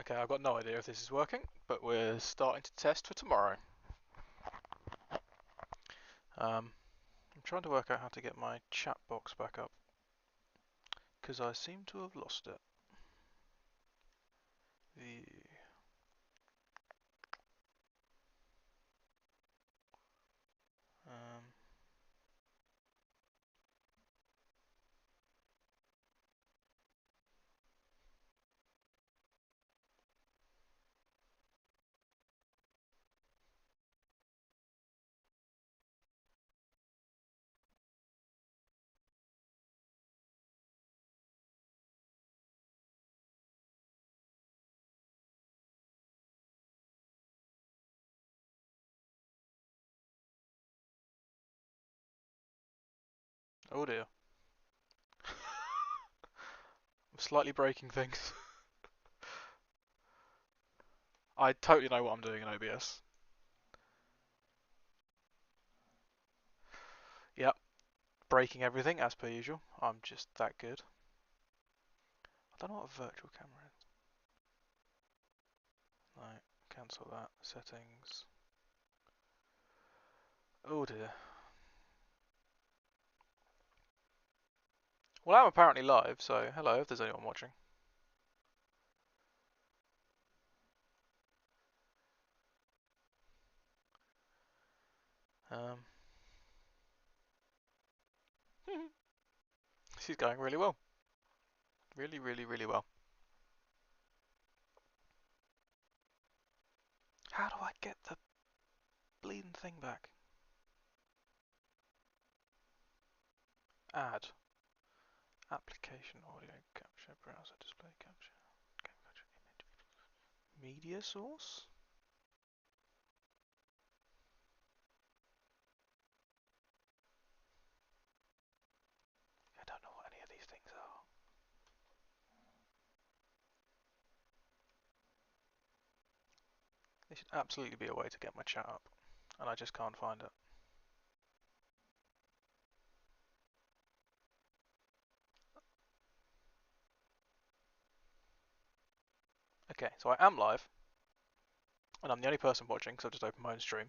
Okay, I've got no idea if this is working, but we're starting to test for tomorrow. I'm trying to work out how to get my chat box back up, because I seem to have lost it. View. Um, oh dear. I'm slightly breaking things. I totally know what I'm doing in OBS. Yep, breaking everything as per usual. I'm just that good. I don't know what a virtual camera is. No, cancel that. Settings. Oh dear. Well, I'm apparently live, so hello if there's anyone watching. Um, this is going really well. Really, really, really well. How do I get the bleeding thing back? Add. Application audio capture, browser display capture, image. Media source? I don't know what any of these things are. There should absolutely be a way to get my chat up, and I just can't find it. Okay, so I am live, and I'm the only person watching because I've just opened my own stream.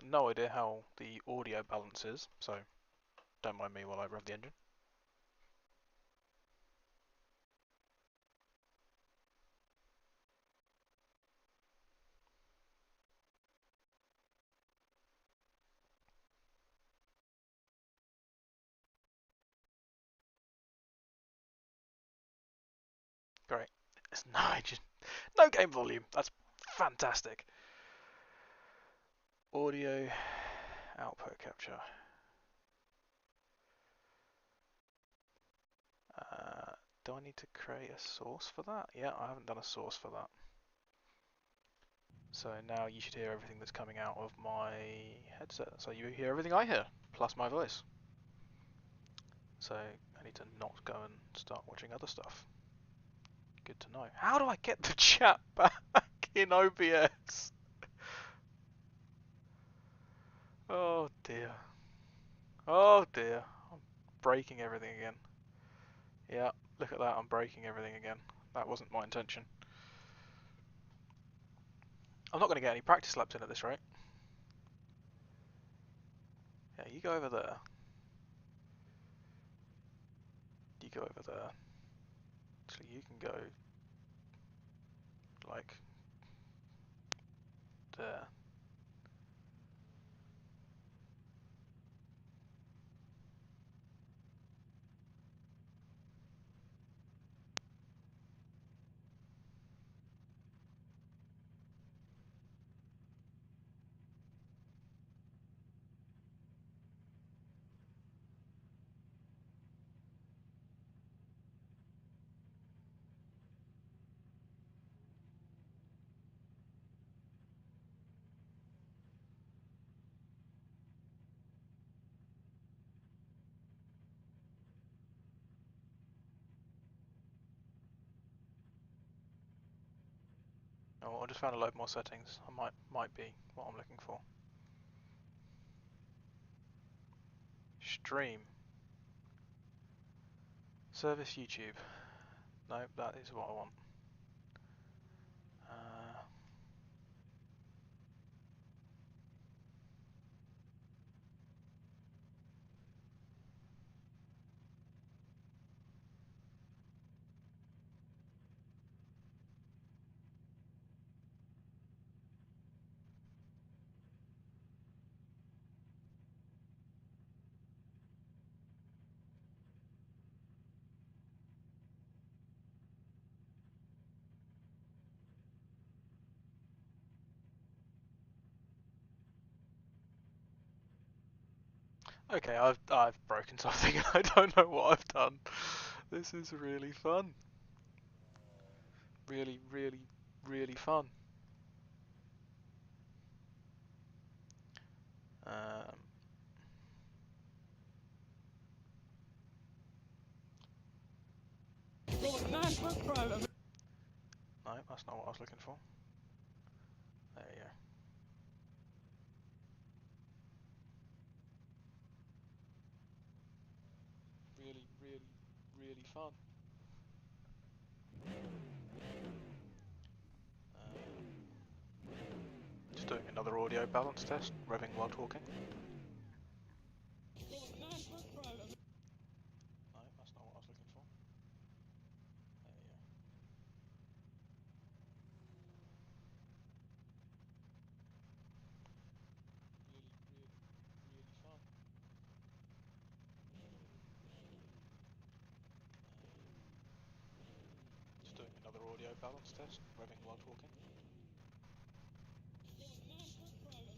No idea how the audio balance is, so don't mind me while I rev the engine. Great. It's no engine, no game volume. That's fantastic. Audio output capture. Do I need to create a source for that? Yeah, I haven't done a source for that. So now you should hear everything that's coming out of my headset. So you hear everything I hear, plus my voice. So I need to not go and start watching other stuff. Good to know. How do I get the chat back in OBS? Oh dear. Oh dear. I'm breaking everything again. Yeah, look at that, I'm breaking everything again. That wasn't my intention. I'm not going to get any practice laps in at this rate. Yeah, you go over there. You go over there. Actually, you can go like there. Oh, I just found a load more settings. I might be what I'm looking for. Stream. Service YouTube. No, that is what I want. Okay, I've broken something and I don't know what I've done. This is really fun. Really, really, really fun. No, that's not what I was looking for. There you go. Really, really, really fun. Just doing another audio balance test, revving while talking. No, that's not what I was looking for. There you go. Really, really, really fun. Just doing another audio balance test, revving while talking. No, that's not what I was looking for. There you go.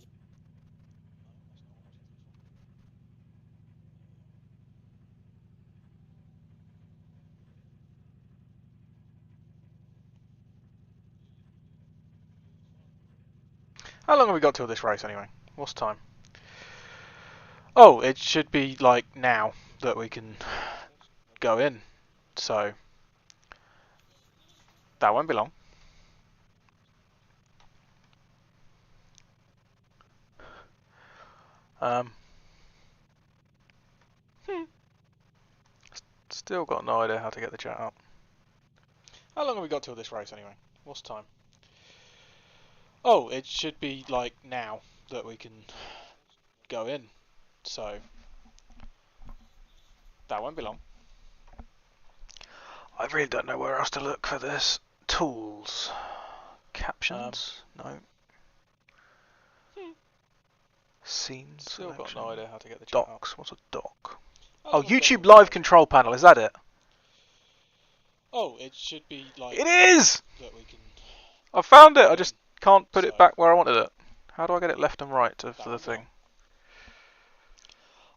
How long have we got till this race anyway? What's the time? Oh, it should be like now that we can go in. So that won't be long. Still got no idea how to get the chat out. How long have we got till this race anyway? What's the time? Oh, it should be like now that we can go in. So that won't be long. I really don't know where else to look for this. Tools. Captions? No. Scenes. Still got no idea how to get the chat Docs. Out. What's a doc? Oh, YouTube Live Control Panel. Is that it? Oh, it should be like... It is! That we can... I found it. I just can't put it back where I wanted it. How do I get it left and right of the thing?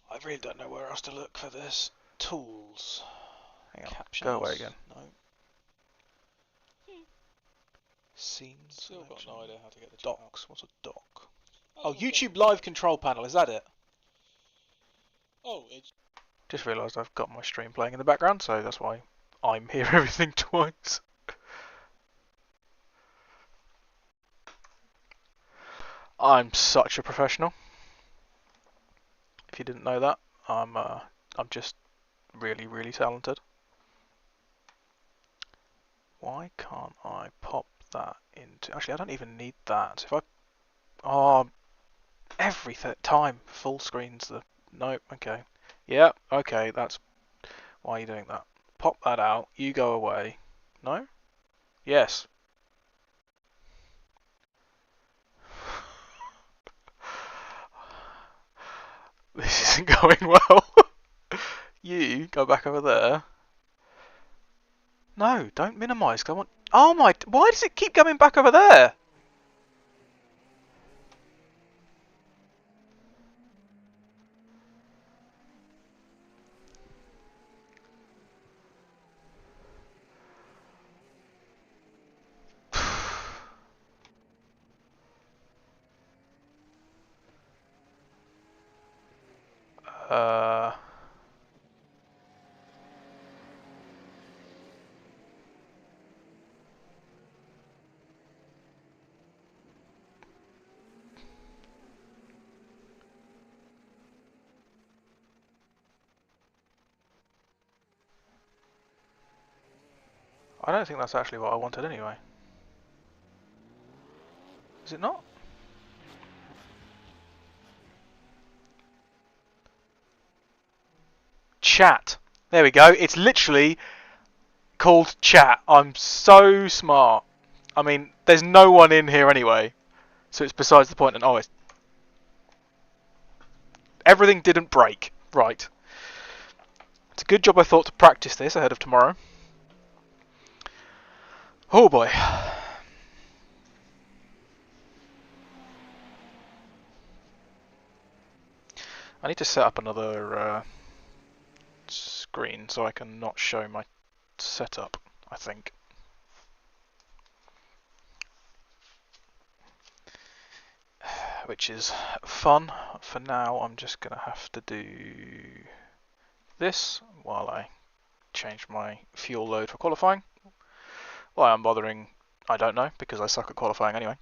I really don't know where else to look for this. Tools. Hang on. Captions. Go away again. No. Scenes. Still got no idea how to get the docs. Out. What's a doc? Oh, YouTube Live Control Panel. Is that it? Oh, it's... Just realised I've got my stream playing in the background, so that's why I'm hearing everything twice. I'm such a professional. If you didn't know that, I'm just really, really talented. Why can't I pop that into... Actually, I don't even need that. If I... Oh, every time full screen's the... Nope, okay. Yeah, okay, that's... Why are you doing that? Pop that out, you go away. No? Yes. This isn't going well. You go back over there. No, don't minimise. I want... Oh my... Why does it keep going back over there? uh... I don't think that's actually what I wanted anyway. Is it not? Chat. There we go. It's literally called chat. I'm so smart. I mean, there's no one in here anyway, so it's besides the point. And oh, everything didn't break. Right. It's a good job I thought to practice this ahead of tomorrow. Oh boy. I need to set up another screen so I can not show my setup, I think. Which is fun. For now, I'm just going to have to do this while I change my fuel load for qualifying. Why I'm bothering, I don't know, because I suck at qualifying anyway.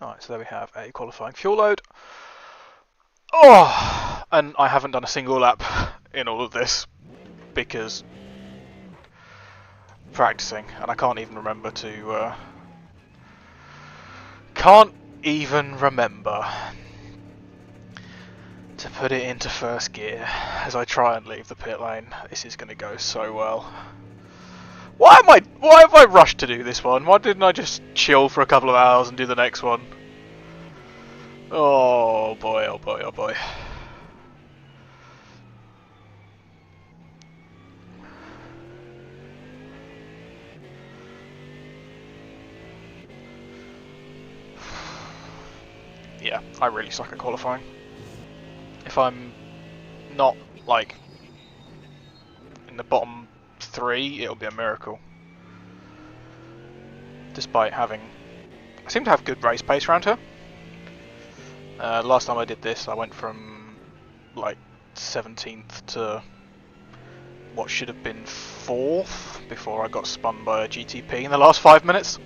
Alright, so there we have a qualifying fuel load. Oh! And I haven't done a single lap in all of this because practicing, and I can't even remember to put it into first gear as I try and leave the pit lane. This is going to go so well. Why have I rushed to do this one? Why didn't I just chill for a couple of hours and do the next one? Oh boy, oh boy, oh boy. Yeah, I really suck at qualifying. If I'm not, like, in the bottom 3, it'll be a miracle. Despite having... I seem to have good race pace around here. Last time I did this, I went from, like, 17th to what should have been 4th before I got spun by a GTP in the last 5 minutes.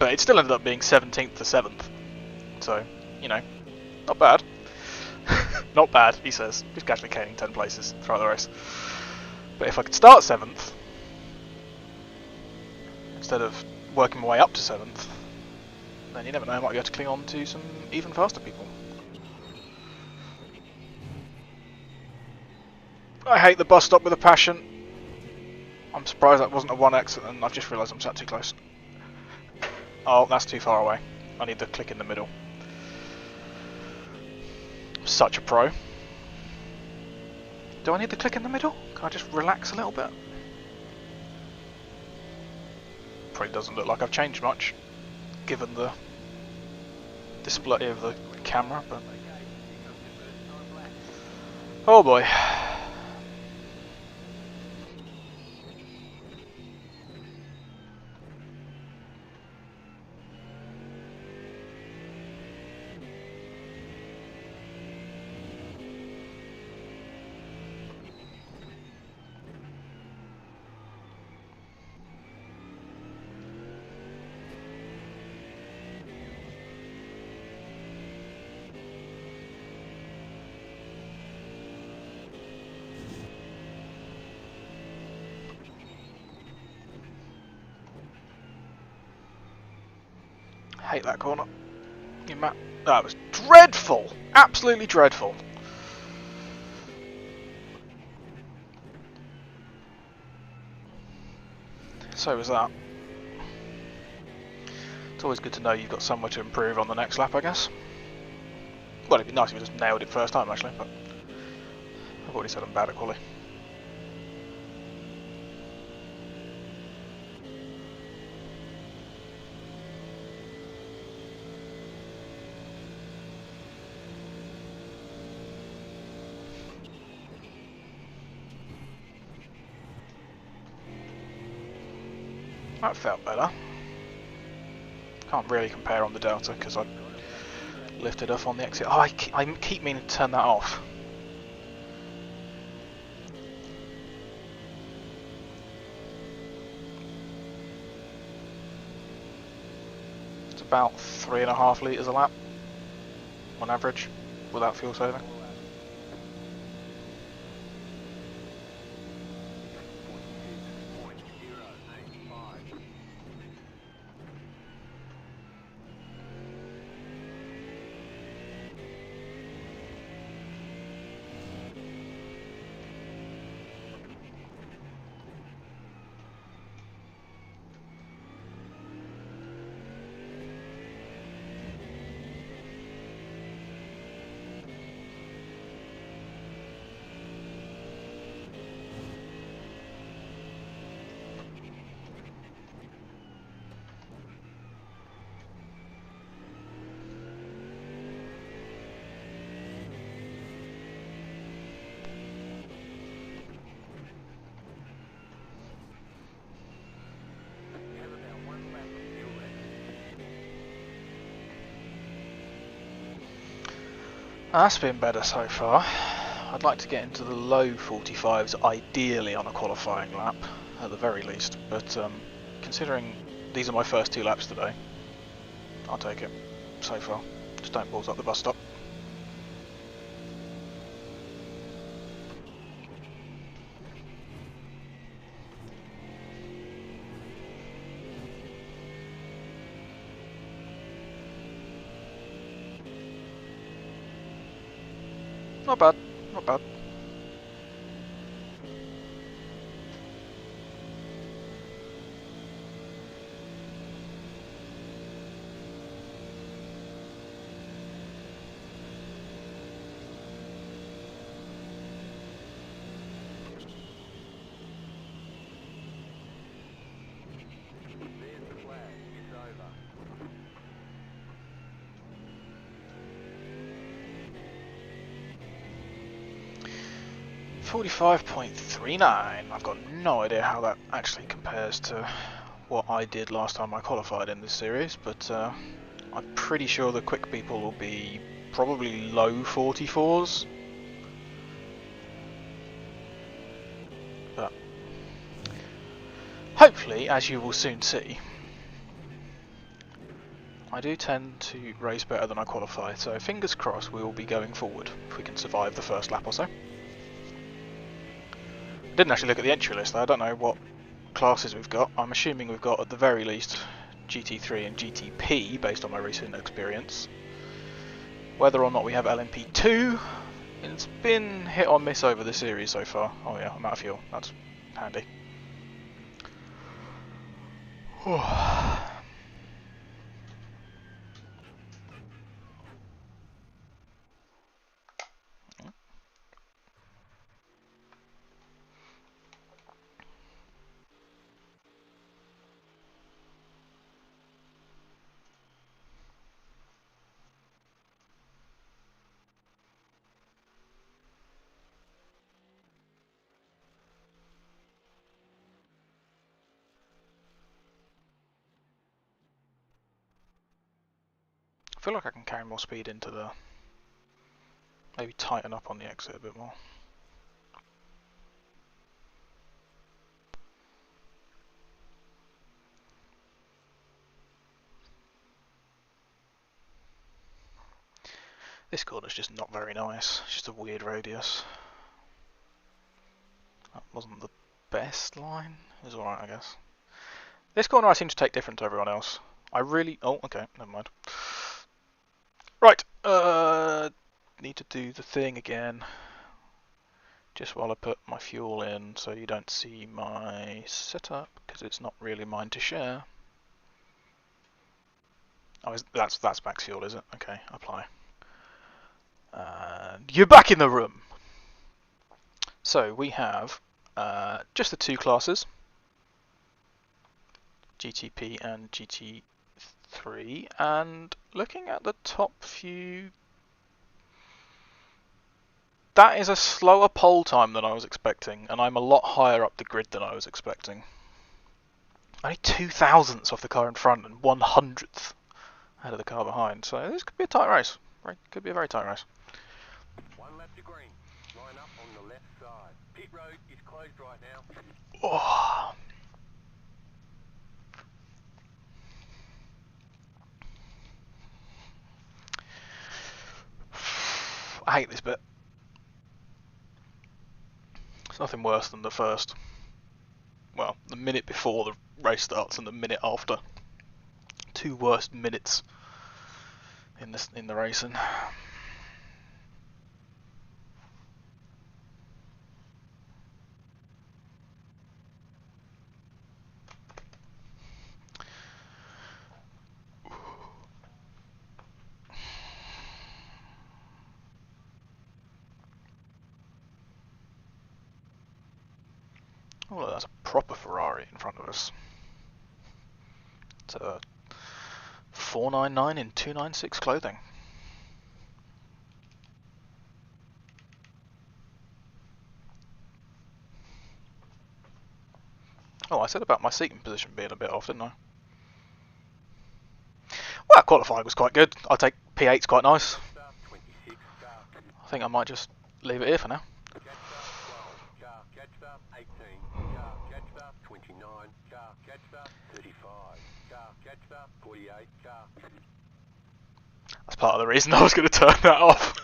But it still ended up being 17th to 7th. So, you know, not bad. Not bad, he says. He's casually caning 10 places throughout the race. But if I could start 7th, instead of working my way up to 7th, then you never know, I might be able to cling on to some even faster people. I hate the bus stop with a passion. I'm surprised that wasn't a 1X, and I've just realised I'm sat too close. Oh, that's too far away. I need the click in the middle. Such a pro. Do I need the click in the middle? Can I just relax a little bit? Probably doesn't look like I've changed much, given the display of the camera, but... Oh boy. Hate that corner. That was dreadful! Absolutely dreadful. So was that. It's always good to know you've got somewhere to improve on the next lap, I guess. Well, it'd be nice if you just nailed it first time, actually, but I've already said I'm bad at quali. That felt better. Can't really compare on the Delta because I lifted off on the exit. Oh, I keep meaning to turn that off. It's about 3.5 litres a lap on average without fuel saving. That's been better so far. I'd like to get into the low 45s, ideally on a qualifying lap, at the very least, but considering these are my first 2 laps today, I'll take it so far. Just don't balls up the bus stop. Not bad, not bad. There's the flag. It's over. 45.39. I've got no idea how that actually compares to what I did last time I qualified in this series, but I'm pretty sure the quick people will be probably low 44s. But hopefully, as you will soon see, I do tend to race better than I qualify, so fingers crossed we will be going forward if we can survive the first lap or so. Didn't actually look at the entry list though, I don't know what classes we've got. I'm assuming we've got at the very least GT3 and GTP based on my recent experience. Whether or not we have LMP2, it's been hit or miss over the series so far. Oh yeah, I'm out of fuel, that's handy. I feel like I can carry more speed into the... maybe tighten up on the exit a bit more. This corner's just not very nice, it's just a weird radius. That wasn't the best line, it was alright I guess. This corner I seem to take different to everyone else. I really... oh, okay, never mind. Right, need to do the thing again. Just while I put my fuel in so you don't see my setup, because it's not really mine to share. Oh, that's max fuel, is it? Okay, apply. And you're back in the room! So we have just the 2 classes, GTP and GT3, and looking at the top few, that is a slower pole time than I was expecting, and I'm a lot higher up the grid than I was expecting. Only 2 thousandths off the car in front and 100th ahead of the car behind, so this could be a tight race. Could be a very tight race. 1 lap to green. Line up on the left side. Pit road is closed right now. Oh. I hate this bit. It's nothing worse than the first, well, the minute before the race starts and the minute after. 2 worst minutes in the racing. Oh, that's a proper Ferrari in front of us. It's a 499 in 296 clothing. Oh, I said about my seating position being a bit off, didn't I? Well, qualifying was quite good. I take P8's quite nice. Start 26, start I think I might just leave it here for now. Jetstar 12, car Jetstar 18, car Jetstar 29, car Jetstar 35, car Jetstar 48, car... That's part of the reason I was going to turn that off.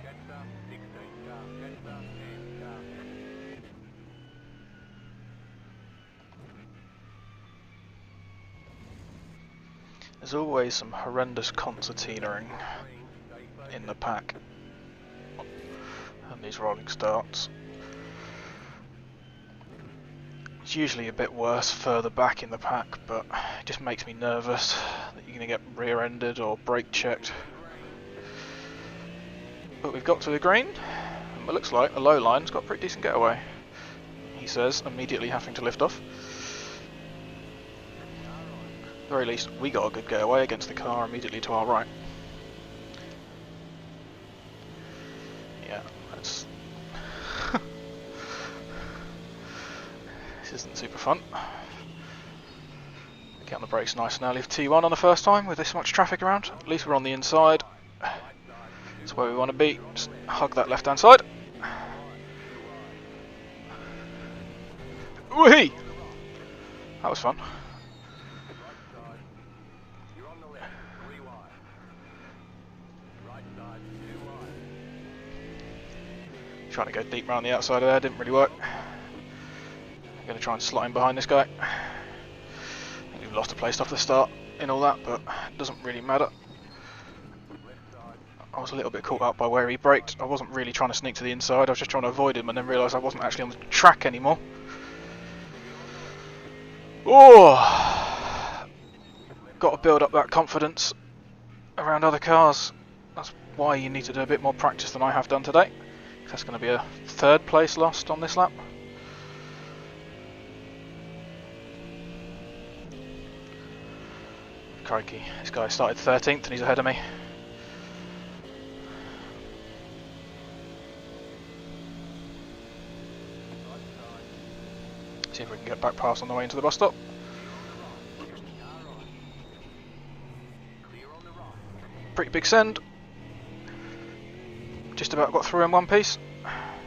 Jetstar 16, car Jetstar 10, car... There's always some horrendous concertinaing in the pack and these rolling starts. It's usually a bit worse further back in the pack, but it just makes me nervous that you're going to get rear-ended or brake checked. But we've got to the green, and it looks like the low line's got a pretty decent getaway, he says, immediately having to lift off. At the very least, we got a good getaway against the car immediately to our right. Yeah, that's... This isn't super fun. Get on the brakes nice and early for T1 on the first time with this much traffic around. At least we're on the inside. That's where we want to be. Just hug that left hand side. Whee! That was fun. Trying to go deep round the outside of there, didn't really work. I'm going to try and slot in behind this guy. I think we've lost a place off the start in all that, but it doesn't really matter. I was a little bit caught up by where he braked. I wasn't really trying to sneak to the inside, I was just trying to avoid him and then realised I wasn't actually on the track anymore. Oh! Got to build up that confidence around other cars. That's why you need to do a bit more practice than I have done today. That's going to be a third place lost on this lap. Crikey, this guy started 13th and he's ahead of me. See if we can get back past on the way into the bus stop. Pretty big send. Just about got through in one piece.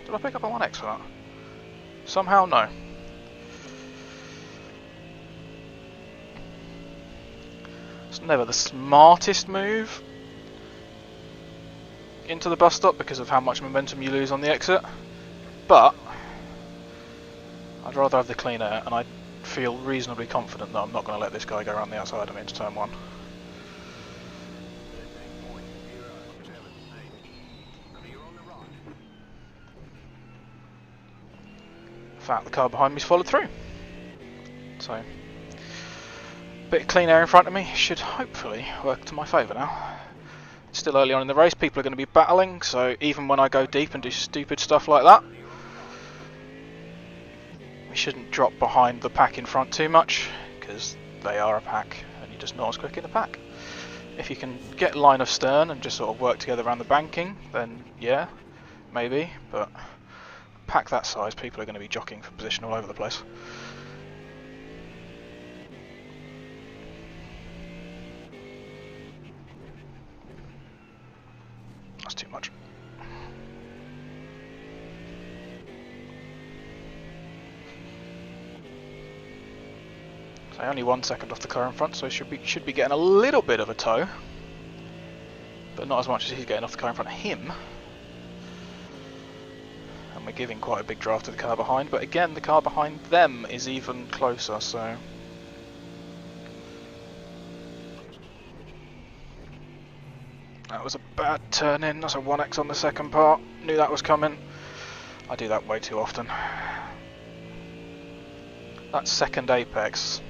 Did I pick up a 1x for that? Somehow, no. It's never the smartest move into the bus stop because of how much momentum you lose on the exit, but I'd rather have the clean air, and I feel reasonably confident that I'm not going to let this guy go around the outside of me into turn 1. In fact, the car behind me's followed through. So, a bit of clean air in front of me should hopefully work to my favour now. It's still early on in the race, people are going to be battling, so even when I go deep and do stupid stuff like that, we shouldn't drop behind the pack in front too much, because they are a pack, and you're just not as quick in the pack. If you can get line of stern and just sort of work together around the banking, then yeah, maybe, but pack that size, people are going to be jockeying for position all over the place. That's too much. So only 1 second off the car in front, so should be getting a little bit of a tow, but not as much as he's getting off the car in front of him. And we're giving quite a big draft to the car behind, but again the car behind them is even closer, so that was a bad turn in. That's a 1x on the second part. Knew that was coming. I do that way too often. That second apex,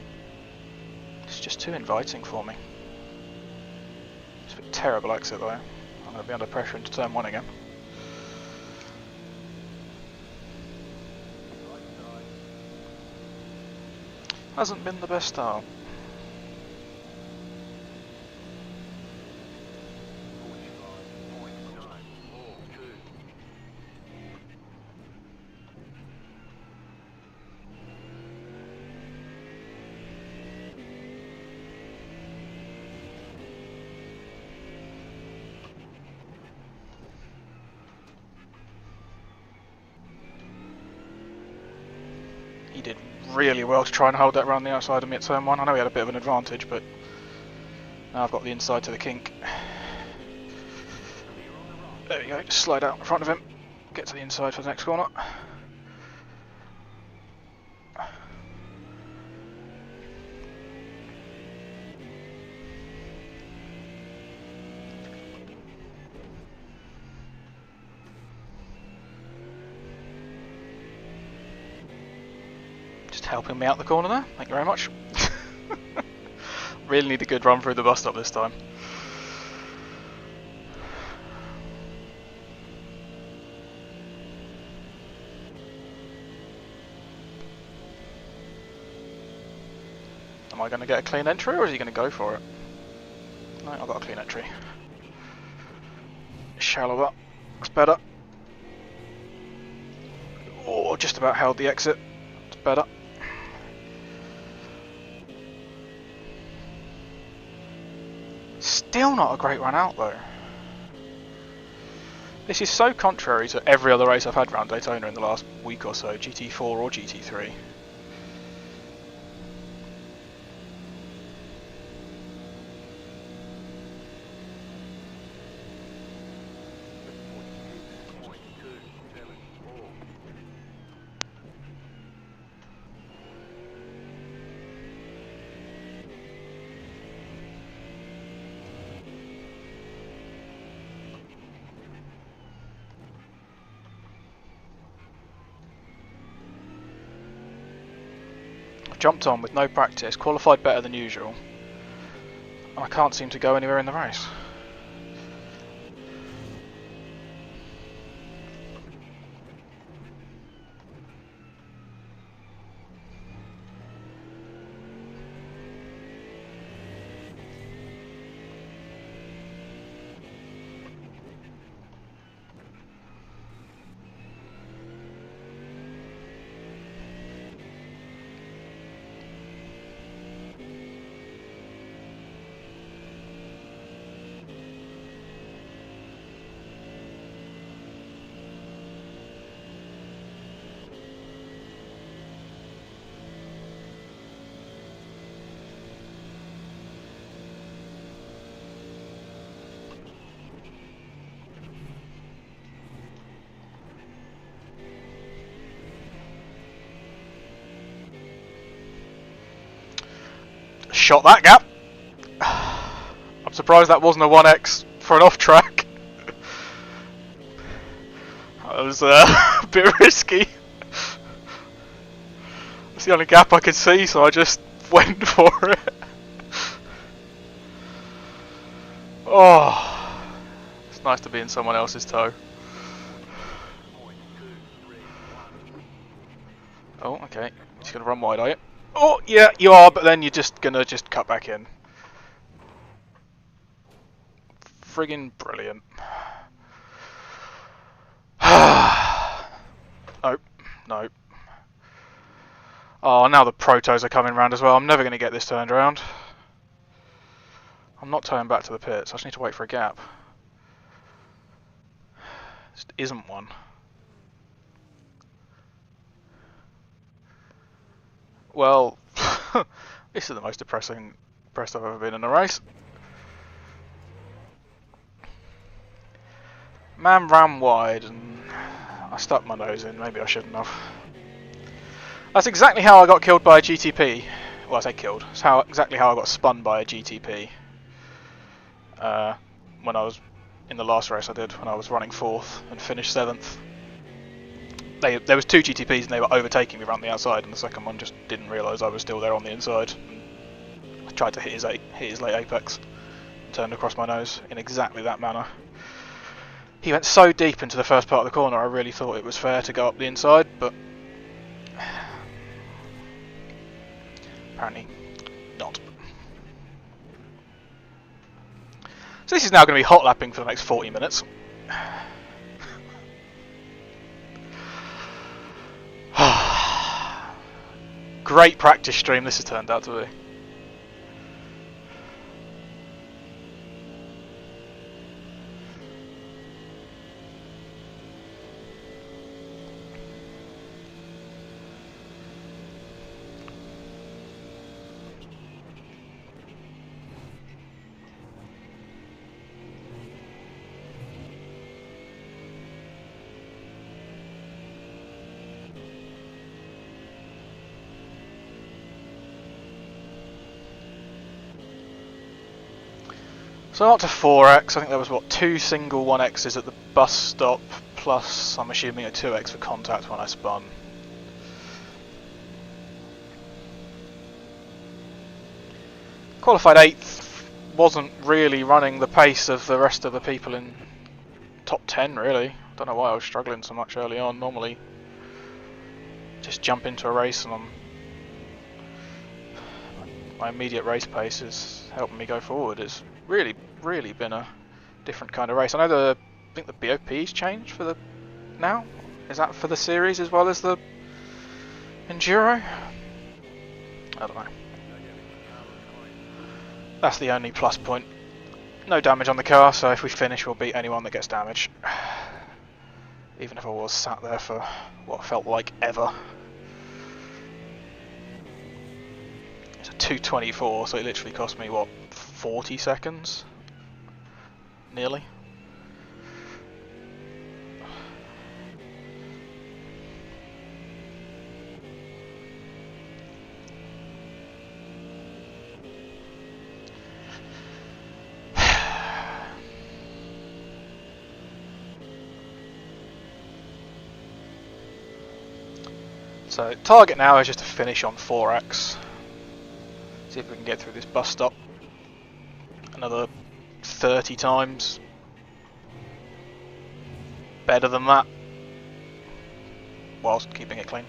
it's just too inviting for me. It's a terrible exit though. I'm going to be under pressure into turn 1 again. Hasn't been the best start. did really well to try and hold that around the outside of me at turn 1. I know he had a bit of an advantage, but now I've got the inside to the kink. There we go, just slide out in front of him, get to the inside for the next corner. Just helping me out the corner there, thank you very much. Really need a good run through the bus stop this time. Am I going to get a clean entry, or is he going to go for it? No, I've got a clean entry. Shallower. That's better. Oh, just about held the exit. It's better. Still not a great run out though. This is so contrary to every other race I've had around Daytona in the last week or so, GT4 or GT3. Jumped on with no practice, qualified better than usual, and I can't seem to go anywhere in the race. Shot that gap. I'm surprised that wasn't a 1x for an off track. That was a bit risky. It's the only gap I could see, so I just went for it. Oh, it's nice to be in someone else's toe. Oh, okay. Just gonna run wide, are you? Oh, yeah, you are, but then you're just gonna cut back in. Friggin' brilliant. Nope, nope. Oh, now the protos are coming round as well. I'm never gonna get this turned around. I'm not turning back to the pits. I just need to wait for a gap. Just isn't one. Well, this is the most depressed I've ever been in a race. Man ran wide and I stuck my nose in. Maybe I shouldn't have. That's exactly how I got killed by a GTP. Well, I say killed. It's exactly how I got spun by a GTP. When I was in the last race I did, when I was running 4th and finished 7th. There was 2 GTPs and they were overtaking me around the outside, and the second one just didn't realise I was still there on the inside. I tried to hit his late apex, and turned across my nose in exactly that manner. He went so deep into the first part of the corner, I really thought it was fair to go up the inside, but apparently not. So this is now going to be hot lapping for the next 40 minutes. Great practice stream this has turned out to be. So up to 4x, I think there was, what, 2 single 1x's at the bus stop, plus I'm assuming a 2x for contact when I spun. Qualified 8th, wasn't really running the pace of the rest of the people in top 10 really. Don't know why I was struggling so much early on. Normally just jump into a race and my immediate race pace is helping me go forward. It's really been a different kind of race. I know I think the BOP's changed for the now. Is that for the series as well as the enduro? I don't know. That's the only plus point. No damage on the car, so if we finish we'll beat anyone that gets damage. Even if I was sat there for what felt like ever. It's a 2:24, so it literally cost me, what, 40 seconds? Nearly. So target now is just to finish on 4x. See if we can get through this bus stop another 30 times. Better than that, whilst keeping it clean.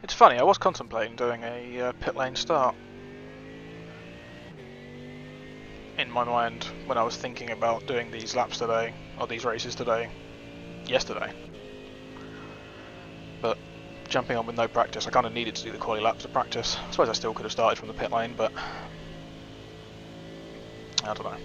It's funny, I was contemplating doing a pit lane start in my mind when I was thinking about doing these laps today, or these races today, yesterday. But jumping on with no practice, I kind of needed to do the quali laps to practice. I suppose I still could have started from the pit lane, but I don't know.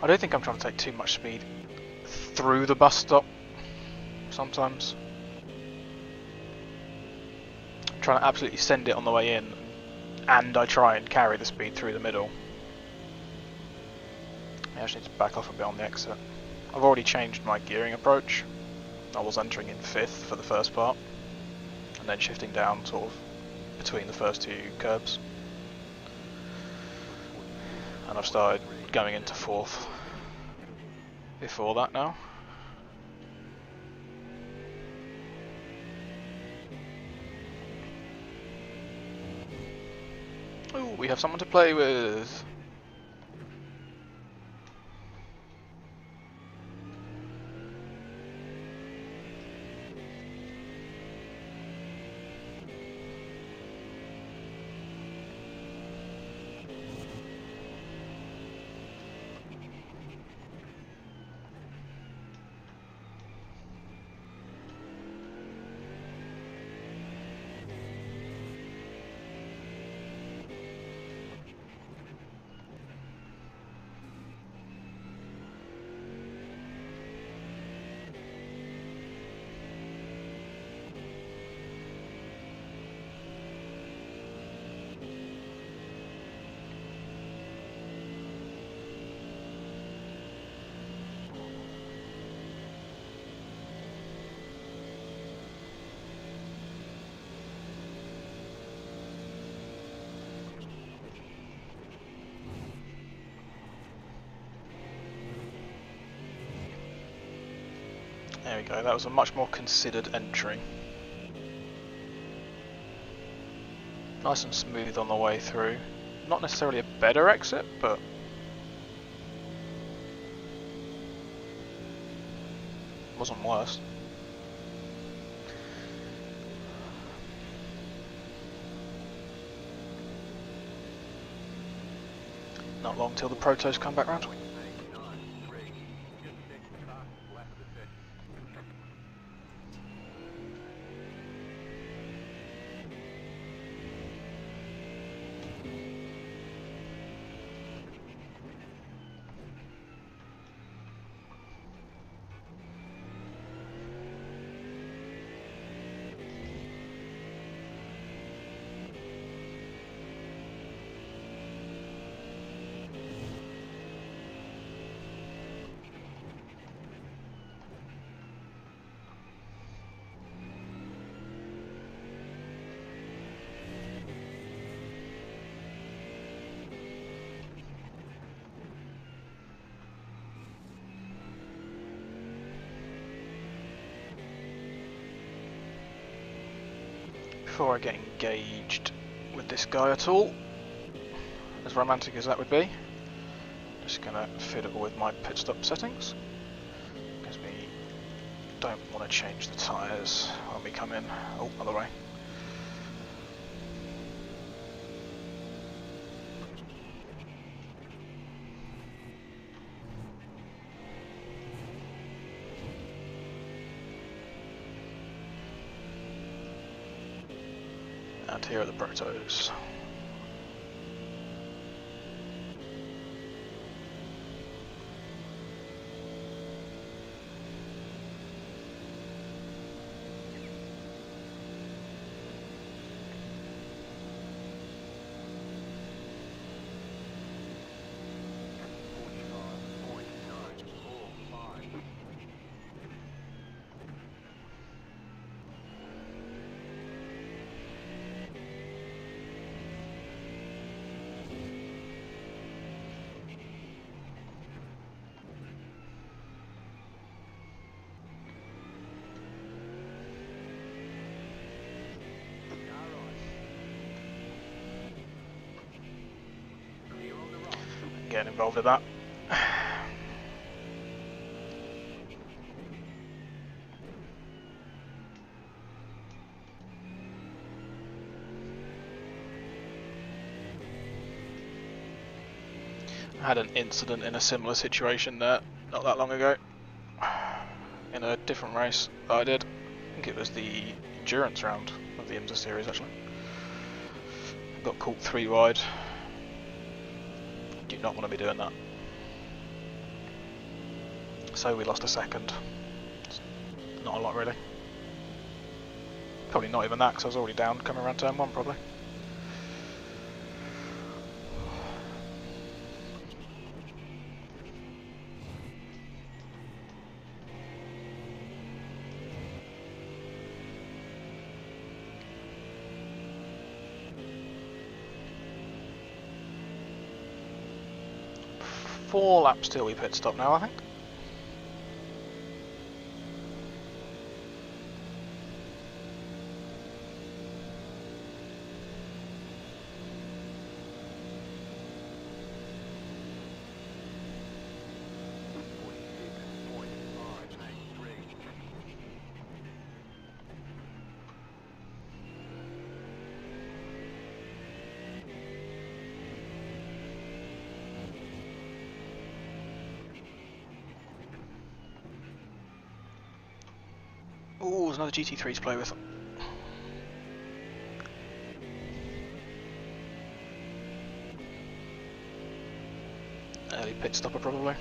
I don't think I'm trying to take too much speed through the bus stop sometimes. I'm trying to absolutely send it on the way in, and I try and carry the speed through the middle. I actually need to back off a bit on the exit. I've already changed my gearing approach. I was entering in 5th for the first part, and then shifting down sort of between the first 2 curbs. And I've started going into 4th before that now. Ooh, we have someone to play with. There we go, that was a much more considered entry. Nice and smooth on the way through. Not necessarily a better exit, but wasn't worse. Not long till the protos come back round. Before I get engaged with this guy at all, as romantic as that would be, just gonna fiddle with my pit stop settings, because we don't want to change the tyres when we come in. Oh, other way. And here are the protos. Getting involved with that. I had an incident in a similar situation there not that long ago in a different race that I did. I think it was the endurance round of the IMSA Series actually. Got caught 3 wide. Do not want to be doing that. So we lost a second. Not a lot really. Probably not even that because I was already down coming around turn 1 probably. Four laps till we pit stop now, I think. Ooh, there's another GT3 to play with. Early pit stopper probably.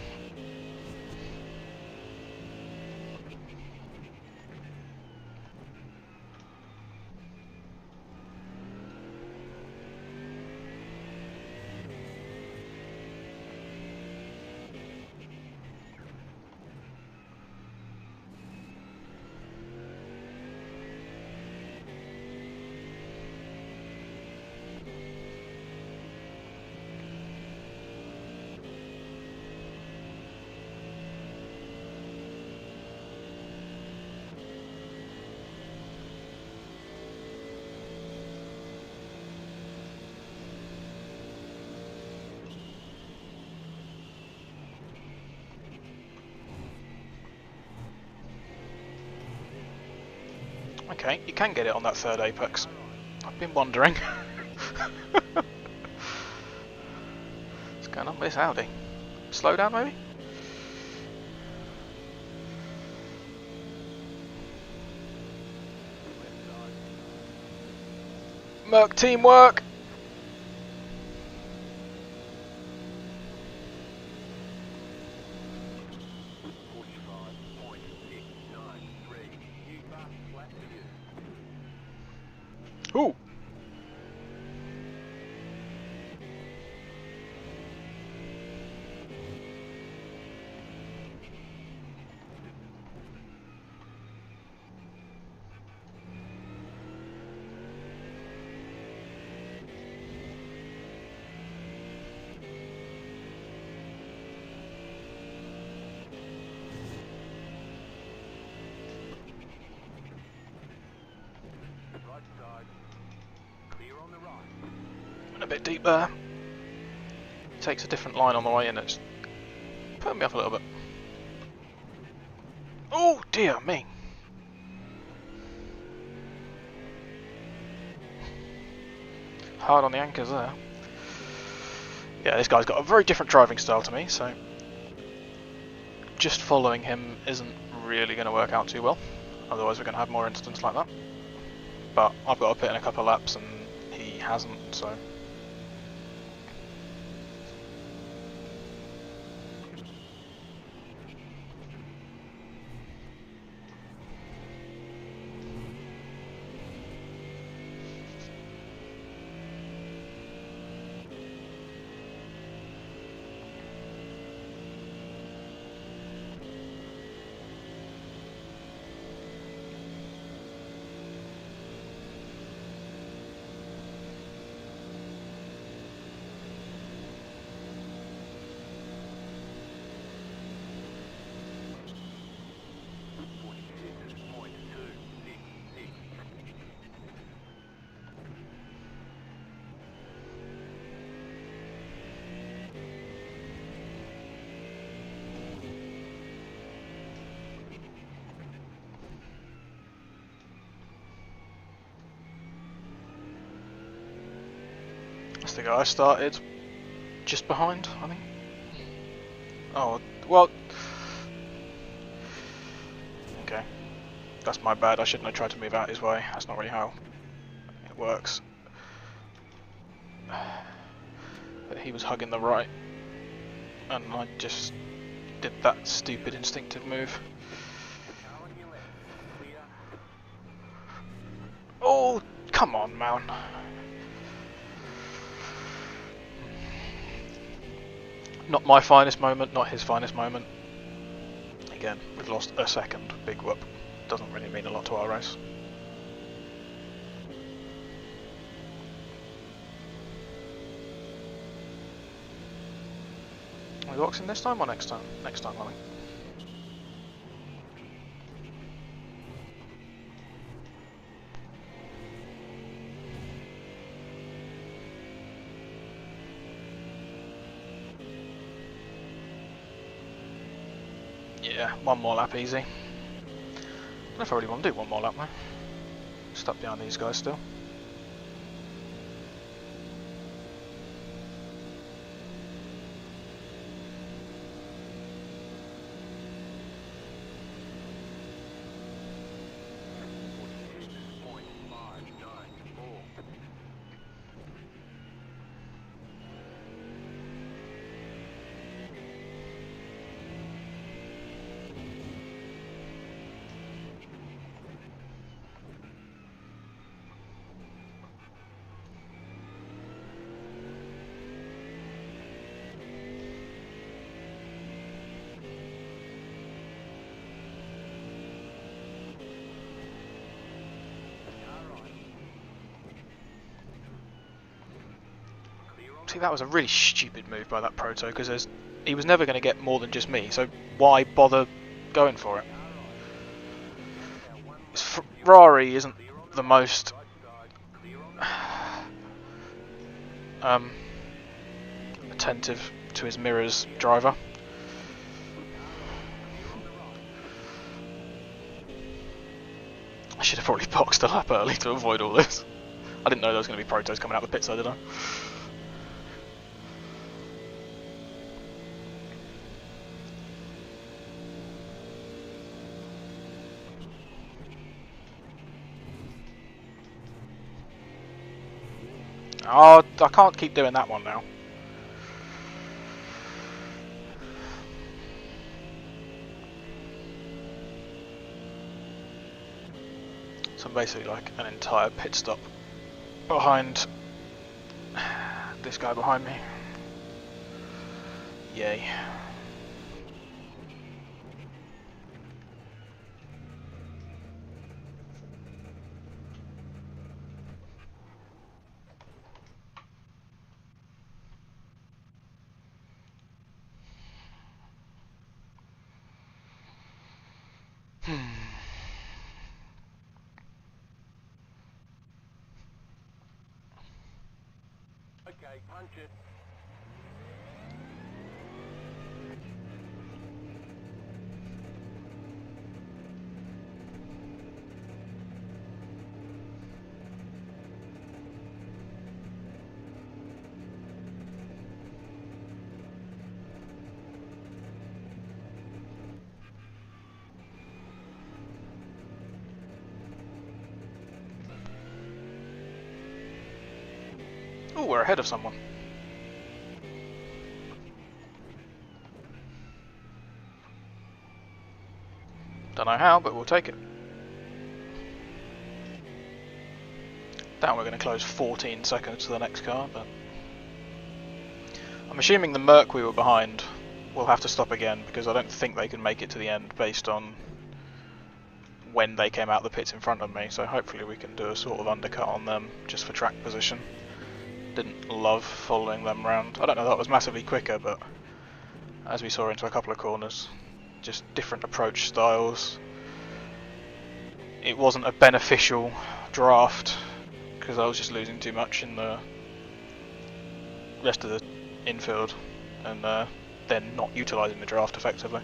Okay, you can get it on that third apex. I've been wondering. What's going on with this Audi? Slow down maybe? Merc teamwork! Ooh! Went a bit deep there. Takes a different line on the way in, it's putting me off a little bit. Oh dear me! Hard on the anchors there. Yeah, this guy's got a very different driving style to me, so just following him isn't really going to work out too well. Otherwise we're going to have more incidents like that. But I've got to pit in a couple of laps and he hasn't, so... That's the guy I started just behind, I think. Oh, well... Okay. That's my bad, I shouldn't have tried to move out his way. That's not really how it works. But he was hugging the right. And I just did that stupid instinctive move. Car on your left. Clear. Oh, come on, man. Not my finest moment, not his finest moment. Again, we've lost a second. Big whoop. Doesn't really mean a lot to our race. Are we boxing this time or next time? Next time, I think. Yeah, one more lap easy. I don't know if I really want to do one more lap now. Stuck behind these guys still. See, that was a really stupid move by that Proto, because he was never going to get more than just me, so why bother going for it? Ferrari isn't the most attentive to his mirrors driver. I should have probably boxed a lap early to avoid all this. I didn't know there was going to be Protos coming out of the pit side, did I? Oh, I can't keep doing that one now. So I'm basically like an entire pit stop behind this guy behind me. Yay. Okay, punch it. Oh, we're ahead of someone. Don't know how, but we'll take it. Down we're going to close 14 seconds to the next car, but I'm assuming the Merc we were behind will have to stop again, because I don't think they can make it to the end based on when they came out the pits in front of me, so hopefully we can do a sort of undercut on them just for track position. Didn't love following them round. I don't know that was massively quicker, but as we saw into a couple of corners, just different approach styles. It wasn't a beneficial draft because I was just losing too much in the rest of the infield and then not utilising the draft effectively.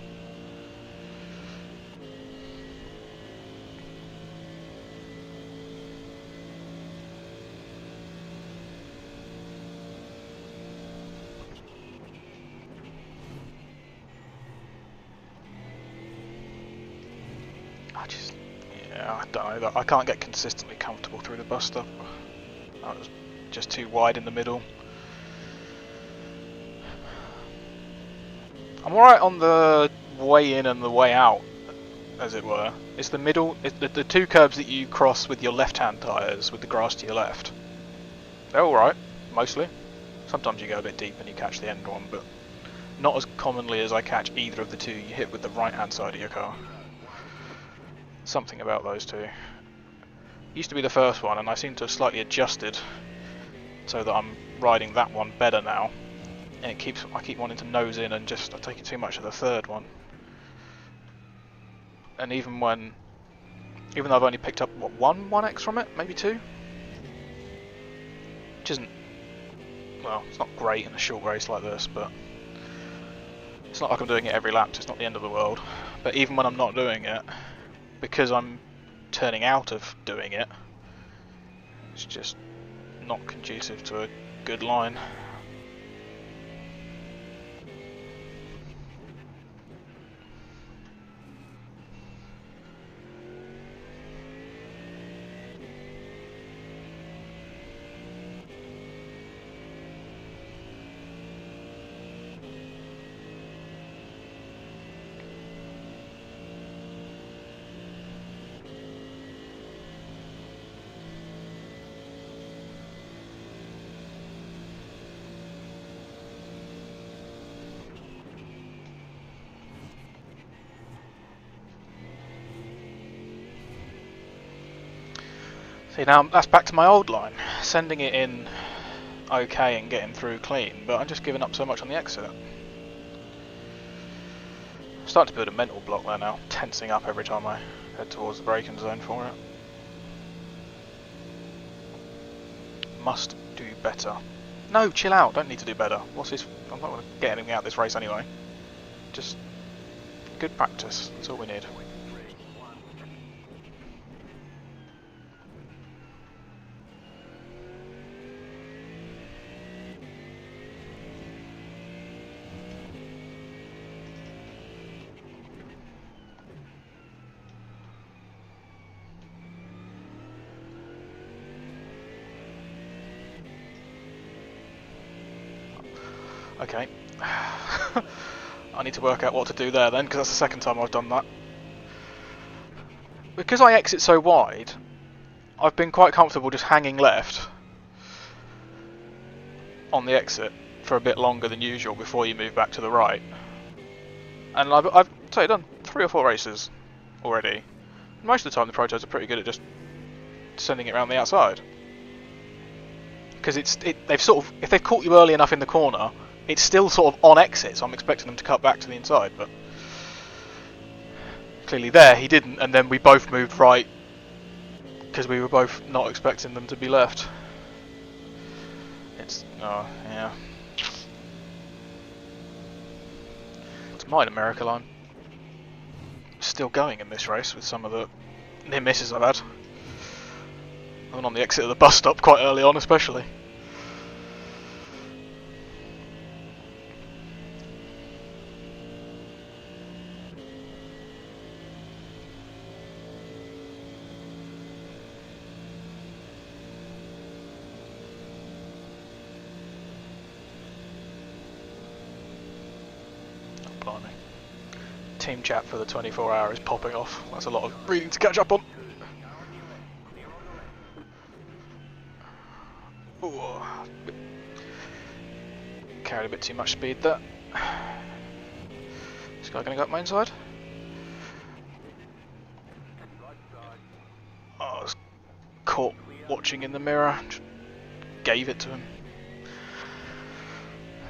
I don't know, I can't get consistently comfortable through the bus stop. That was just too wide in the middle. I'm alright on the way in and the way out, as it were. It's the middle, the two curbs that you cross with your left-hand tyres, with the grass to your left. They're alright, mostly. Sometimes you go a bit deep and you catch the end one, but not as commonly as I catch either of the two you hit with the right-hand side of your car. Something about those two. Used to be the first one, and I seem to have slightly adjusted so that I'm riding that one better now. And I keep wanting to nose in and just I take it too much of the third one. And even though I've only picked up what 1x from it, maybe 2, which isn't, well, it's not great in a short race like this, but it's not like I'm doing it every lap, so it's not the end of the world. But even when I'm not doing it, because I'm turning out of doing it, it's just not conducive to a good line. See, now that's back to my old line, sending it in okay and getting through clean, but I'm just giving up so much on the exit. I'm starting to build a mental block there now, tensing up every time I head towards the braking zone for it. Must do better. No, chill out, don't need to do better. What's this? I'm not going to get anything out of this race anyway. Just good practice, that's all we need. Okay. I need to work out what to do there then, because that's the second time I've done that. Because I exit so wide, I've been quite comfortable just hanging left on the exit for a bit longer than usual before you move back to the right. And I've done 3 or 4 races already. Most of the time the protos are pretty good at just sending it around the outside. Because they've sort of, if they've caught you early enough in the corner, it's still sort of on exit, so I'm expecting them to cut back to the inside, but clearly there he didn't, and then we both moved right because we were both not expecting them to be left. Oh yeah. It's mine, America line. Still going in this race with some of the near misses I've had. I went on the exit of the bus stop quite early on, especially. Blimey. Team chat for the 24-hour is popping off. That's a lot of reading to catch up on. Ooh. Carried a bit too much speed there. This guy gonna go up my inside? Oh, I was caught watching in the mirror. Just gave it to him.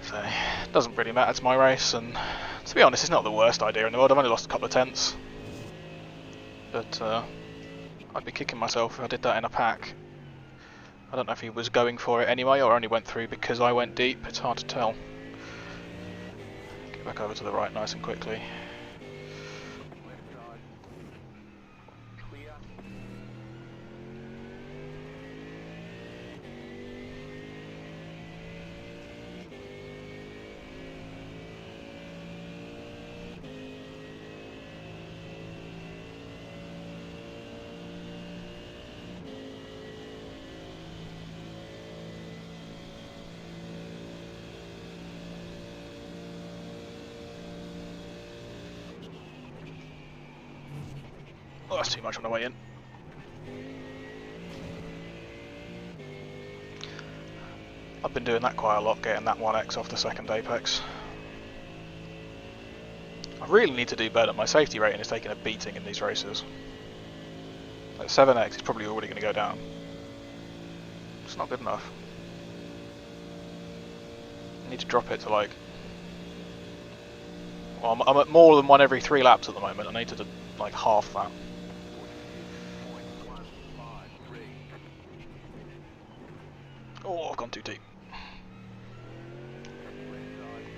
So, it doesn't really matter, it's my race, and to be honest, it's not the worst idea in the world. I've only lost a couple of tenths. But I'd be kicking myself if I did that in a pack. I don't know if he was going for it anyway, or only went through because I went deep. It's hard to tell. Get back over to the right nice and quickly. that's too much on the way in. I've been doing that quite a lot, getting that 1x off the second apex. I really need to do better. My safety rating is taking a beating in these races. Like 7x is probably already going to go down. It's not good enough. I need to drop it to like... Well, I'm at more than one every 3 laps at the moment. I need to do like half that. Oh, I've gone too deep.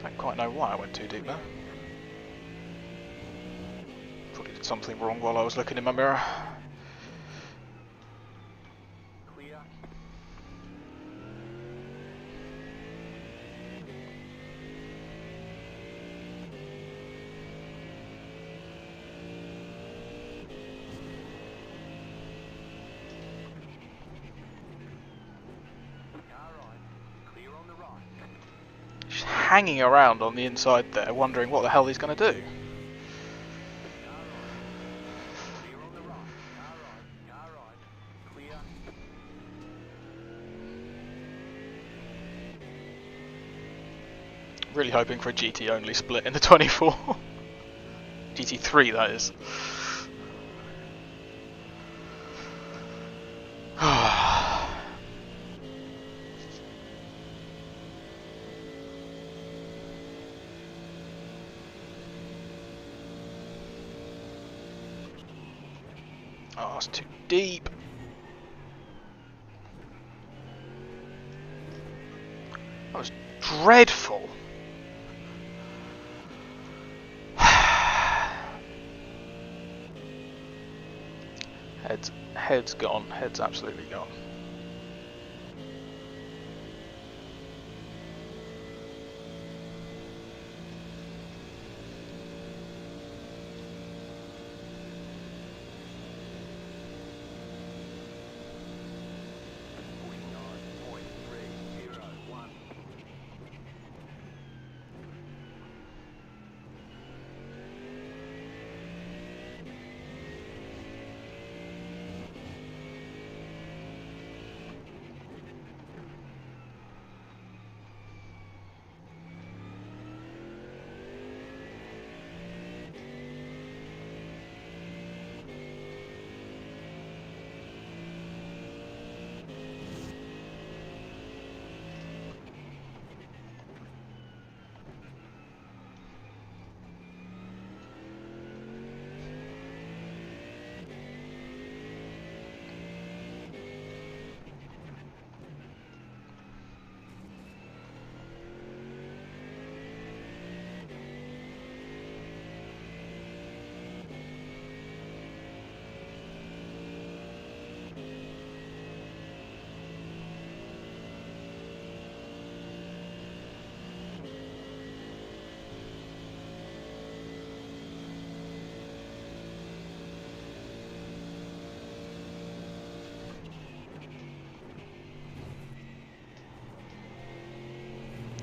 Don't quite know why I went too deep there. Probably did something wrong while I was looking in my mirror. Just hanging around on the inside there, wondering what the hell he's going to do. Really hoping for a GT only split in the 24. GT3 that is. Oh, it's too deep. That was dreadful. Head's gone. Head's absolutely gone.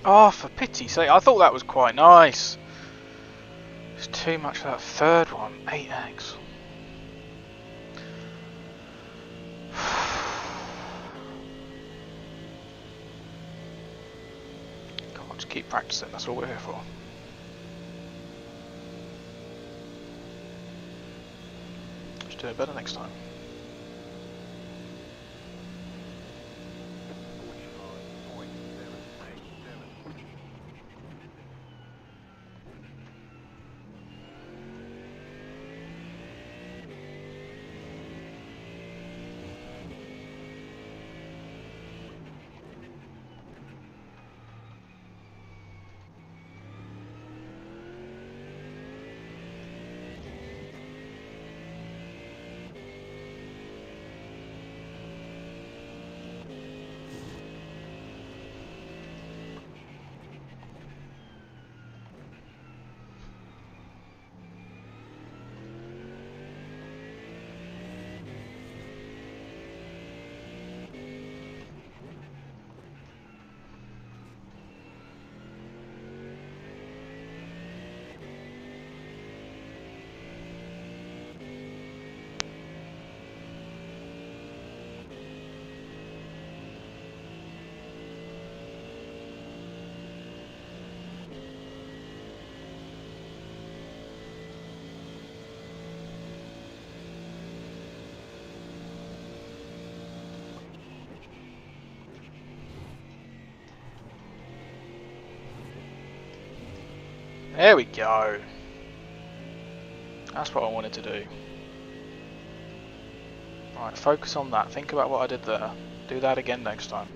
Oh, for pity's sake, I thought that was quite nice. It's too much for that third one, 8x. Come on, just keep practicing, that's all we're here for. Just do it better next time. There we go. That's what I wanted to do. Right, focus on that. Think about what I did there. Do that again next time.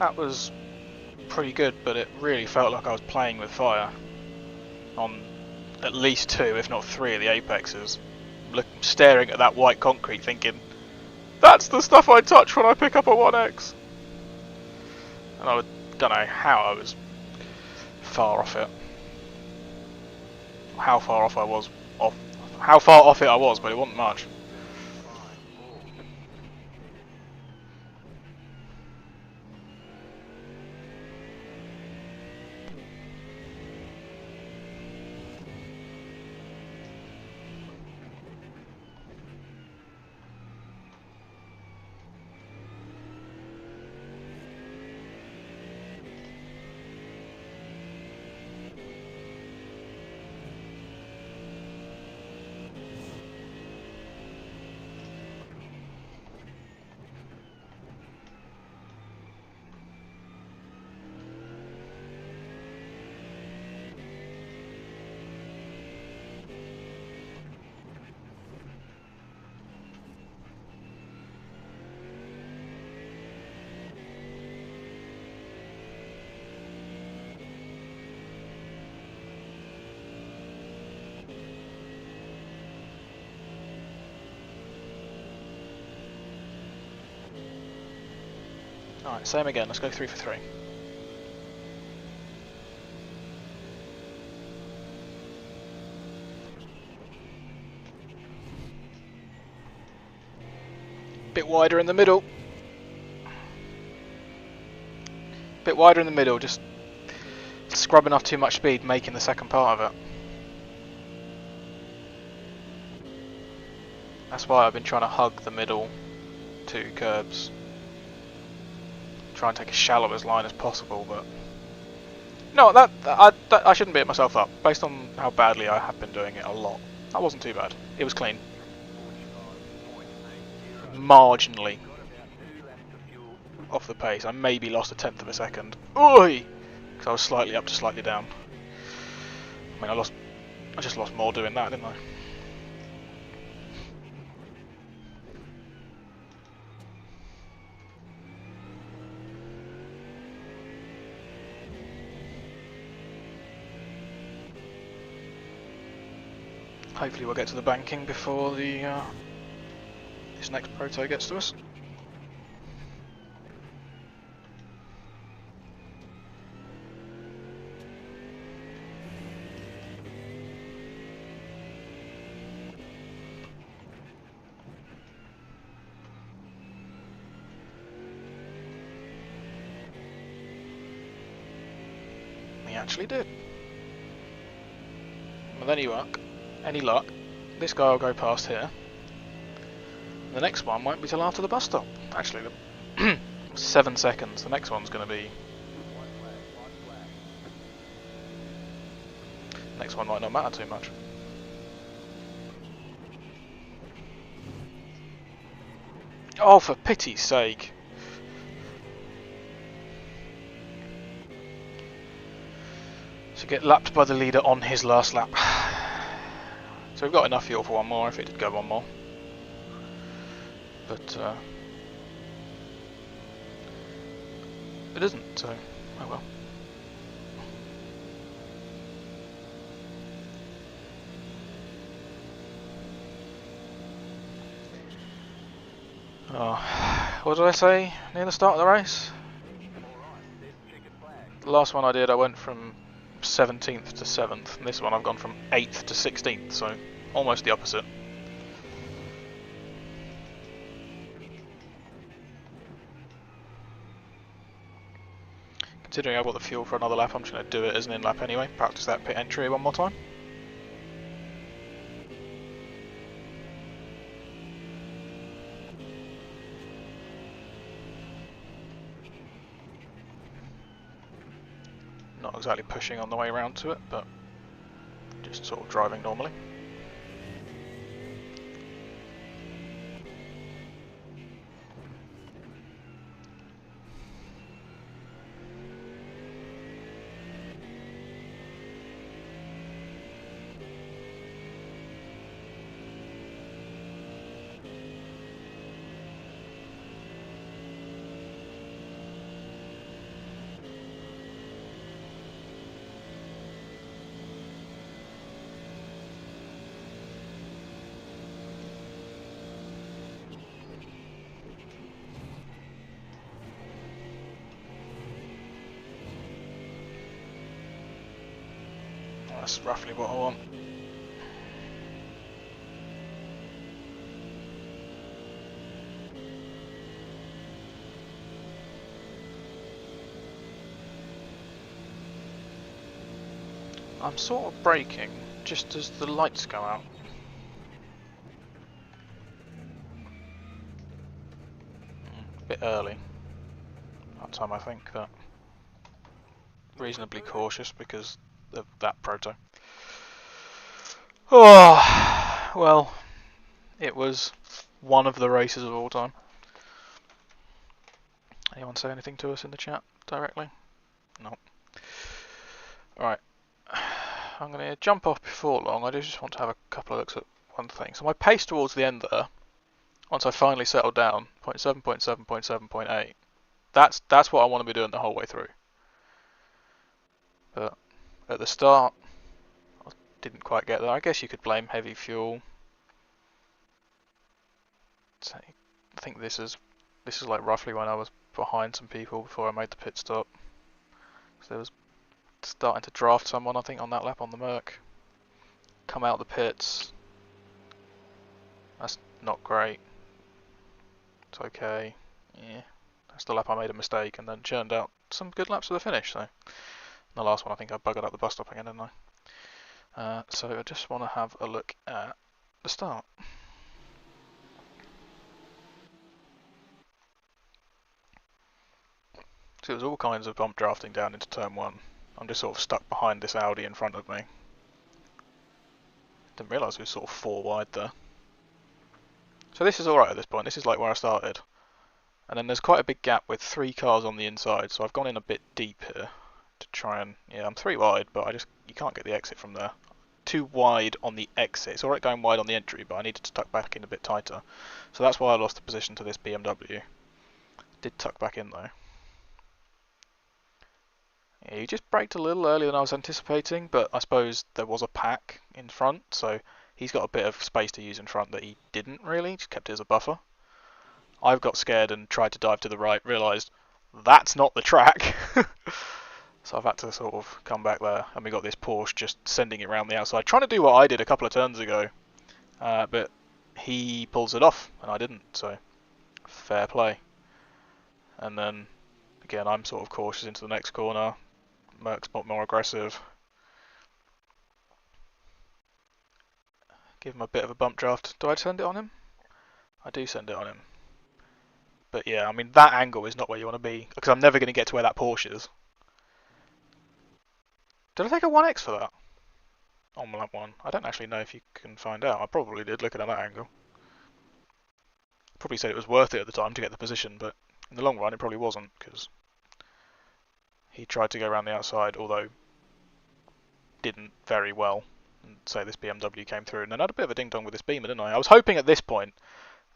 That was pretty good, but it really felt like I was playing with fire on at least 2, if not 3 of the apexes. Staring at that white concrete thinking, that's the stuff I touch when I pick up a 1X! And I don't know how I was far off it. How far off I was off. How far off it I was, but it wasn't much. Alright, same again, let's go 3 for 3. Bit wider in the middle. Bit wider in the middle, just scrubbing off too much speed, making the second part of it. That's why I've been trying to hug the middle 2 curbs. Try and take as shallow as line as possible, but no, I shouldn't beat myself up. Based on how badly I have been doing it a lot, that wasn't too bad. It was clean, marginally off the pace. I maybe lost 1/10 of a second. Oi! Because I was slightly up to slightly down. I mean, I just lost more doing that, didn't I? Hopefully we'll get to the banking before this next proto gets to us. He actually did. With any luck, this guy will go past here. The next one won't be till after the bus stop. Actually, 7 seconds. The next one's going to be... Next one might not matter too much. Oh, for pity's sake. So get lapped by the leader on his last lap. So we've got enough fuel for one more if it did go one more. But it isn't, so oh well. Oh, what did I say near the start of the race? The last one I did, I went from 17th to 7th, and this one I've gone from 8th to 16th, so almost the opposite. Considering I've got the fuel for another lap, I'm just going to do it as an in-lap anyway, practice that pit entry one more time. Not exactly pushing on the way around to it, but just sort of driving normally. That's roughly what I want. I'm sort of braking just as the lights go out. A bit early. That time I think, but reasonably cautious because of that proto. Oh, well, it was one of the races of all time. Anyone say anything to us in the chat directly? No. Alright. I'm going to jump off before long. I do just want to have a couple of looks at one thing. So my pace towards the end there, once I finally settled down, 0.7, 0.7, 0.7, 0.8, that's what I want to be doing the whole way through. But at the start, I didn't quite get there. I guess you could blame heavy fuel. So I think this is like roughly when I was behind some people before I made the pit stop. So there was starting to draft someone, I think, on that lap on the Merc. Come out the pits. That's not great. It's okay. Yeah. That's the lap I made a mistake and then churned out some good laps to the finish. So the last one I think I buggered up the bus stop again, didn't I? So I just want to have a look at the start. So there's all kinds of bump drafting down into turn 1. I'm just sort of stuck behind this Audi in front of me. Didn't realise we were sort of 4 wide there. So this is alright at this point. This is like where I started. And then there's quite a big gap with 3 cars on the inside, so I've gone in a bit deep here to try and... Yeah, I'm 3 wide, but you can't get the exit from there. 2 wide on the exit. It's alright going wide on the entry, but I needed to tuck back in a bit tighter. So that's why I lost the position to this BMW. Did tuck back in though. Yeah, he just braked a little earlier than I was anticipating, but I suppose there was a pack in front, so he's got a bit of space to use in front that he didn't really, just kept it as a buffer. I've got scared and tried to dive to the right, realised that's not the track. So I've had to sort of come back there, and we got this Porsche just sending it around the outside, trying to do what I did a couple of turns ago, but he pulls it off, and I didn't, so fair play. And then, again, I'm sort of cautious into the next corner. Merc's more aggressive. Give him a bit of a bump draft. Do I send it on him? I do send it on him. But yeah, I mean, that angle is not where you want to be, because I'm never going to get to where that Porsche is. Did I take a 1x for that? On lap 1. I don't actually know if you can find out. I probably did, looking at that angle. Probably said it was worth it at the time to get the position, but in the long run it probably wasn't, because he tried to go around the outside, although didn't very well. And so this BMW came through, and then I had a bit of a ding-dong with this Beamer, didn't I? I was hoping at this point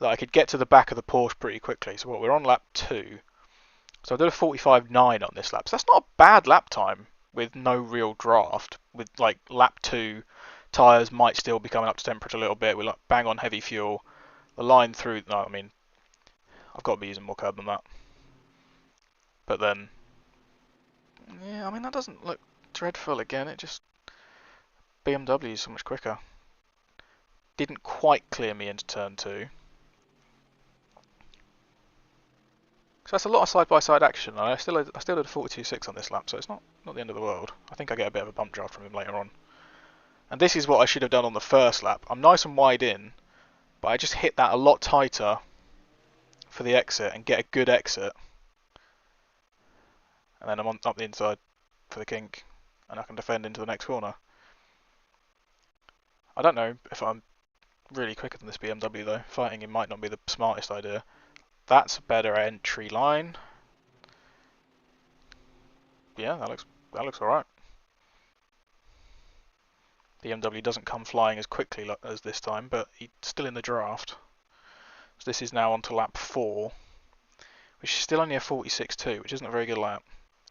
that I could get to the back of the Porsche pretty quickly. So what, we're on lap 2. So I did a 45.9 on this lap. So that's not a bad lap time with no real draft. With like lap 2, tyres might still be coming up to temperature a little bit. We're like bang on heavy fuel. The line through, no, I mean, I've got to be using more curb than that. But then, yeah, I mean, that doesn't look dreadful again. It just, BMW is so much quicker. Didn't quite clear me into turn 2. So that's a lot of side-by-side action. I still did a 42.6 on this lap, so it's not the end of the world. I think I get a bit of a bump draft from him later on. And this is what I should have done on the first lap. I'm nice and wide in, but I just hit that a lot tighter for the exit and get a good exit. And then I'm up the inside for the kink, and I can defend into the next corner. I don't know if I'm really quicker than this BMW though. Fighting him might not be the smartest idea. That's a better entry line. Yeah, that looks alright. BMW doesn't come flying as quickly as this time, but he's still in the draft. So this is now on to lap 4, which is still only a 46.2, which isn't a very good lap.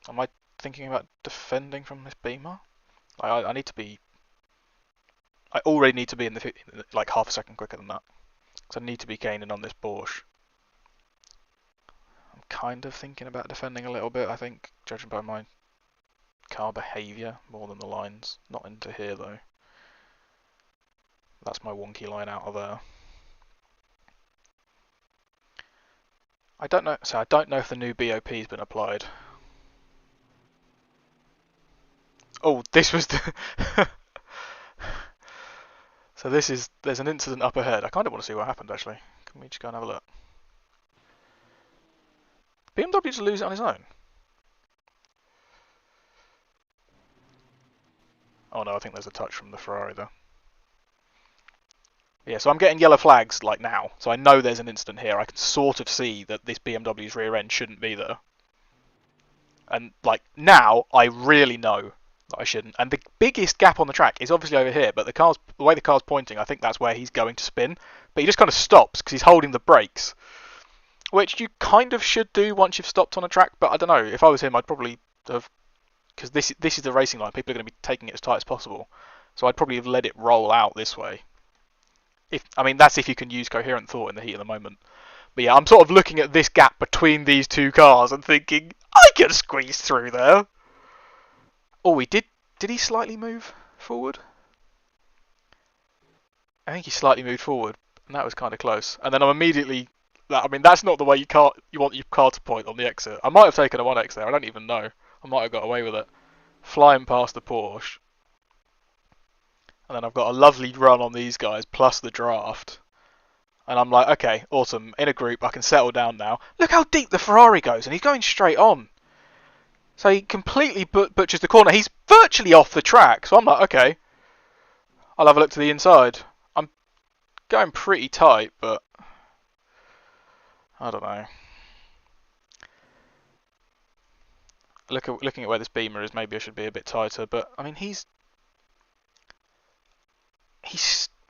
Am I thinking about defending from this Beamer? I need to be... I already need to be in the like half a second quicker than that. So I need to be gaining on this Porsche. I'm kind of thinking about defending a little bit, I think, judging by my car behaviour more than the lines. Not into here though. That's my wonky line out of there. I don't know. So I don't know if the new BOP has been applied. Oh, this was the. So there's an incident up ahead. I kind of want to see what happened actually. Can we just go and have a look? BMW just lose it on his own. Oh no, I think there's a touch from the Ferrari there. Yeah, so I'm getting yellow flags like now, so I know there's an incident here. I can sort of see that this BMW's rear end shouldn't be there. And like now, I really know that I shouldn't. And the biggest gap on the track is obviously over here, but the way the car's pointing, I think that's where he's going to spin. But he just kind of stops because he's holding the brakes, which you kind of should do once you've stopped on a track. But I don't know. If I was him, I'd probably have, because this is the racing line. People are going to be taking it as tight as possible, so I'd probably have let it roll out this way. I mean, that's if you can use coherent thought in the heat of the moment. But yeah, I'm sort of looking at this gap between these two cars and thinking, I can squeeze through there. Oh, he did. Did he slightly move forward? I think he slightly moved forward, and that was kind of close. And then I'm immediately. I mean, that's not the way you want your car to point on the exit. I might have taken a 1x there. I don't even know. I might have got away with it. Flying past the Porsche. And then I've got a lovely run on these guys, plus the draft. And I'm like, okay, awesome. In a group, I can settle down now. Look how deep the Ferrari goes, and he's going straight on. So he completely butchers the corner. He's virtually off the track. So I'm like, okay, I'll have a look to the inside. I'm going pretty tight, but I don't know. Looking at where this Beamer is, maybe I should be a bit tighter. But I mean, he's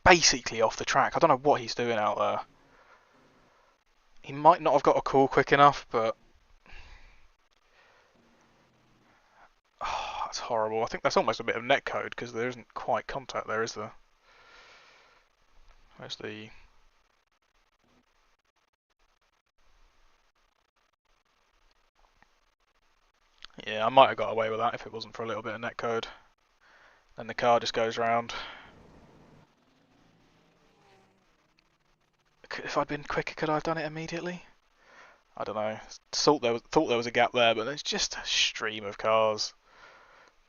basically off the track. I don't know what he's doing out there. He might not have got a call quick enough, but oh, that's horrible. I think that's almost a bit of netcode because there isn't quite contact there, is there? Where's the... Yeah, I might have got away with that if it wasn't for a little bit of netcode. Then the car just goes round. If I'd been quicker, could I have done it immediately? I don't know. Thought there was a gap there, but there's just a stream of cars.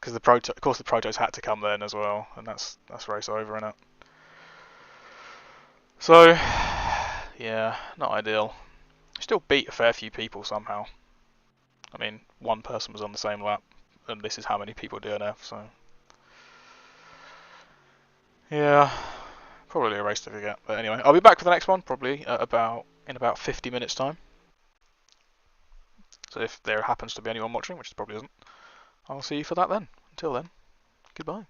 Because of course the Protos had to come then as well, and that's race over, innit? So Yeah, not ideal. Still beat a fair few people somehow. I mean, one person was on the same lap, and this is how many people DNF, so... Yeah, probably a race to forget. But anyway, I'll be back for the next one, probably in about 50 minutes time. So if there happens to be anyone watching, which there probably isn't, I'll see you for that then. Until then, goodbye.